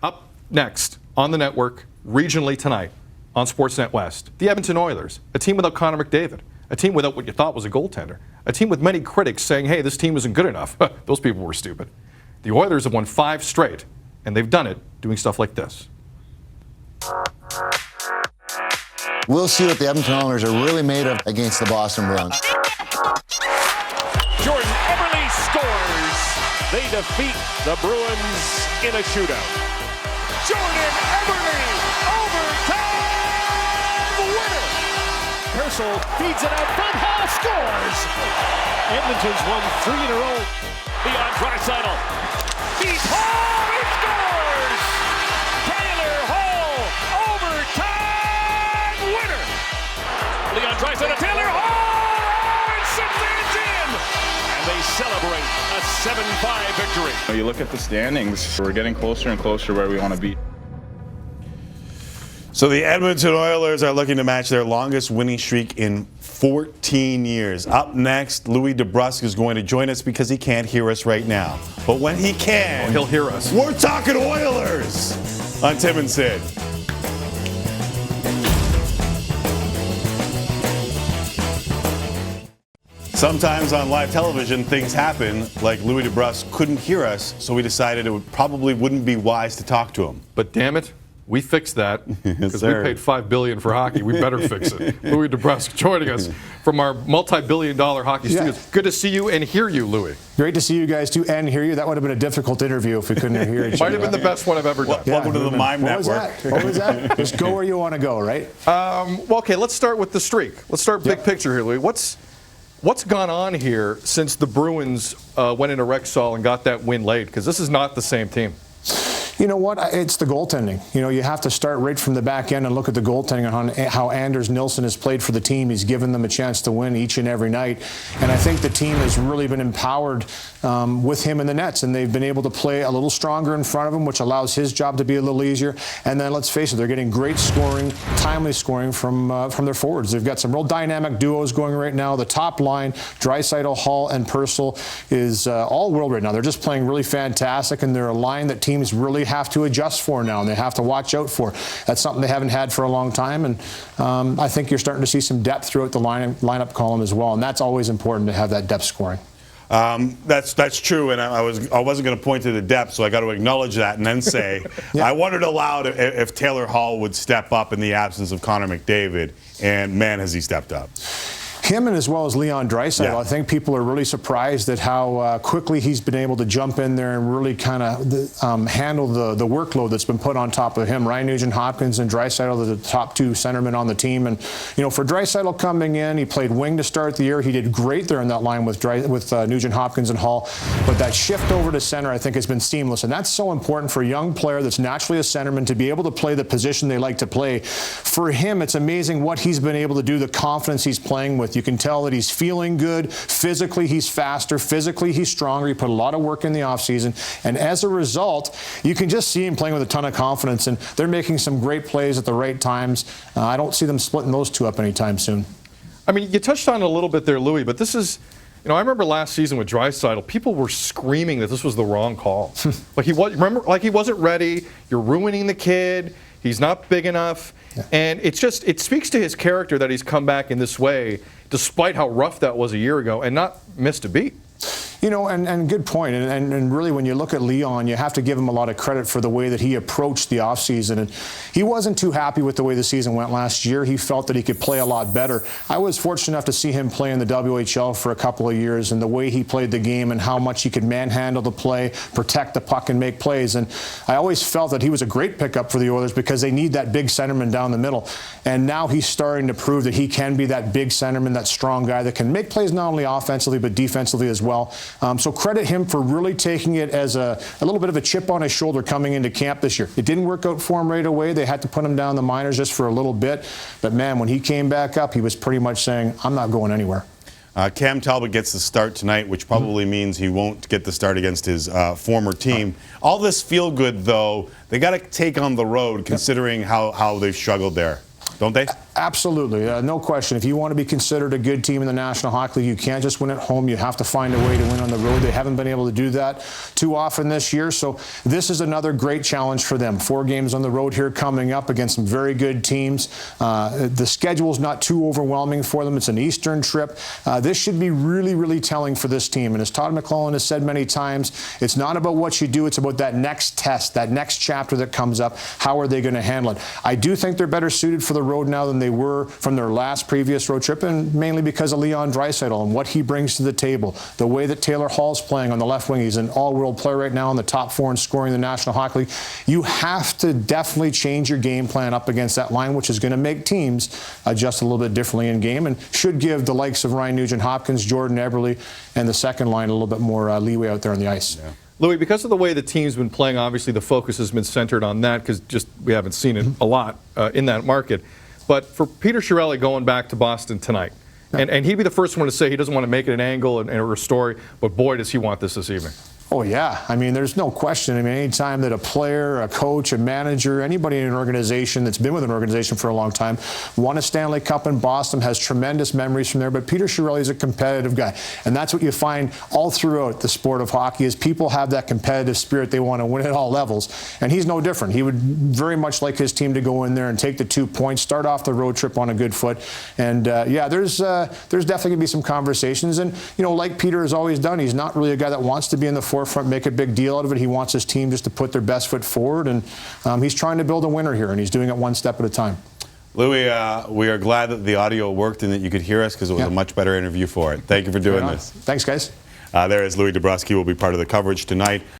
Up next on the network, regionally tonight on Sportsnet West, the Edmonton Oilers, a team without Connor McDavid, a team without what you thought was a goaltender, a team with many critics saying, hey, this team isn't good enough. Those people were stupid. The Oilers have won 5 straight, and they've done it doing stuff like this. We'll see what the Edmonton Oilers are really made of against the Boston Bruins. Jordan Eberle scores. They defeat the Bruins in a shootout. Jordan Eberle, overtime winner. Purcell feeds it out front. Hall scores. Edmonton's won 3 in a row. Beyond Draisaitl. He's Hall. He scores. Taylor Hall, overtime winner. Leon Draisaitl, Taylor Hall, and Simpson's in. And they celebrate a 7-5 victory. You look at the standings, we're getting closer and closer where we want to be. So the Edmonton Oilers are looking to match their longest winning streak in 14 years. Up next, Louie DeBrusk is going to join us because he can't hear us right now. But when he can, he'll hear us. We're talking Oilers on Tim and Sid. Sometimes on live television, things happen like Louie DeBrusk couldn't hear us, so we decided it probably wouldn't be wise to talk to him. But damn it, we fixed that because we paid $5 billion for hockey. We better fix it. Louie DeBrusk joining us from our multi-billion-dollar hockey studios. Good to see you and hear you, Louie. Great to see you guys too and hear you. That would have been a difficult interview if we couldn't hear each other. Might have been the best one I've ever done. Welcome to the Mime What Network. What was that? Just go where you want to go, right? Well, okay, let's start with the streak. Let's start big picture here, Louie. What's gone on here since the Bruins went into Rexall and got that win late? Because this is not the same team. You know what? It's the goaltending. You know, you have to start right from the back end and look at the goaltending and how Anders Nilsson has played for the team. He's given them a chance to win each and every night. And I think the team has really been empowered with him in the nets, and they've been able to play a little stronger in front of him, which allows his job to be a little easier. And then let's face it, they're getting great scoring, timely scoring from their forwards. They've got some real dynamic duos going right now. The top line, Draisaitl, Hall, and Purcell, is all world right now. They're just playing really fantastic, and they're a line that teams really have to adjust for now, and they have to watch out for. That's something they haven't had for a long time, and I think you're starting to see some depth throughout the lineup column as well, and that's always important to have that depth scoring. That's true, and I wasn't going to point to the depth, so I got to acknowledge that and then say I wondered aloud if Taylor Hall would step up in the absence of Connor McDavid, and man, has he stepped up. Him and as well as Leon Draisaitl, I think people are really surprised at how quickly he's been able to jump in there and really kind of handle the workload that's been put on top of him. Ryan Nugent-Hopkins and Draisaitl are the top 2 centermen on the team. And, you know, for Draisaitl coming in, he played wing to start the year. He did great there in that line with Nugent-Hopkins and Hall. But that shift over to center, I think, has been seamless. And that's so important for a young player that's naturally a centerman to be able to play the position they like to play. For him, it's amazing what he's been able to do, the confidence he's playing with. You can tell that he's feeling good. Physically, he's faster. Physically, he's stronger. He put a lot of work in the offseason. And as a result, you can just see him playing with a ton of confidence. And they're making some great plays at the right times. I don't see them splitting those 2 up anytime soon. I mean, you touched on it a little bit there, Louie, but this is, you know, I remember last season with Draisaitl, people were screaming that this was the wrong call. Like he wasn't ready. You're ruining the kid. He's not big enough. Yeah. And it speaks to his character that he's come back in this way, despite how rough that was a year ago, and not missed a beat. You know, and good point. And really, when you look at Leon, you have to give him a lot of credit for the way that he approached the offseason. And he wasn't too happy with the way the season went last year. He felt that he could play a lot better. I was fortunate enough to see him play in the WHL for a couple of years, and the way he played the game and how much he could manhandle the play, protect the puck, and make plays. And I always felt that he was a great pickup for the Oilers because they need that big centerman down the middle. And now he's starting to prove that he can be that big centerman, that strong guy that can make plays not only offensively but defensively as well. So credit him for really taking it as a little bit of a chip on his shoulder coming into camp this year. It didn't work out for him right away. They had to put him down the minors just for a little bit. But, man, when he came back up, he was pretty much saying, I'm not going anywhere. Cam Talbot gets the start tonight, which probably means he won't get the start against his former team. All this feel good, though, they got to take on the road considering how they've struggled there. don't they? Absolutely, no question. If you want to be considered a good team in the National Hockey League, you can't just win at home. You have to find a way to win on the road. They haven't been able to do that too often this year, so this is another great challenge for them. 4 games on the road here coming up against some very good teams. The schedule's not too overwhelming for them. It's an Eastern trip. This should be really, really telling for this team. And as Todd McLellan has said many times, it's not about what you do. It's about that next test, that next chapter that comes up. How are they going to handle it? I do think they're better suited for the road now than they were from their last previous road trip, and mainly because of Leon Draisaitl and what he brings to the table. The way that Taylor Hall's playing on the left wing, he's an all-world player right now in the top 4 in scoring in the National Hockey League. You have to definitely change your game plan up against that line, which is going to make teams adjust a little bit differently in game and should give the likes of Ryan Nugent-Hopkins, Jordan Eberle, and the second line a little bit more leeway out there on the ice. Yeah. Louie, because of the way the team's been playing, obviously the focus has been centered on that because just we haven't seen it a lot in that market. But for Peter Chiarelli going back to Boston tonight, and he'd be the first one to say he doesn't want to make it an angle and a story, but boy, does he want this evening. Oh, yeah. I mean, there's no question. I mean, anytime that a player, a coach, a manager, anybody in an organization that's been with an organization for a long time, won a Stanley Cup in Boston, has tremendous memories from there. But Peter Chiarelli is a competitive guy. And that's what you find all throughout the sport of hockey is people have that competitive spirit. They want to win at all levels. And he's no different. He would very much like his team to go in there and take the 2 points, start off the road trip on a good foot. And, yeah, there's definitely going to be some conversations. And, you know, like Peter has always done, he's not really a guy that wants to be in the forefront, make a big deal out of it. He wants his team just to put their best foot forward, and he's trying to build a winner here, and he's doing it one step at a time. Louie, we are glad that the audio worked and that you could hear us because it was a much better interview for it. Thank you for doing this. Thanks, guys. There is Louie DeBrusk. He will be part of the coverage tonight.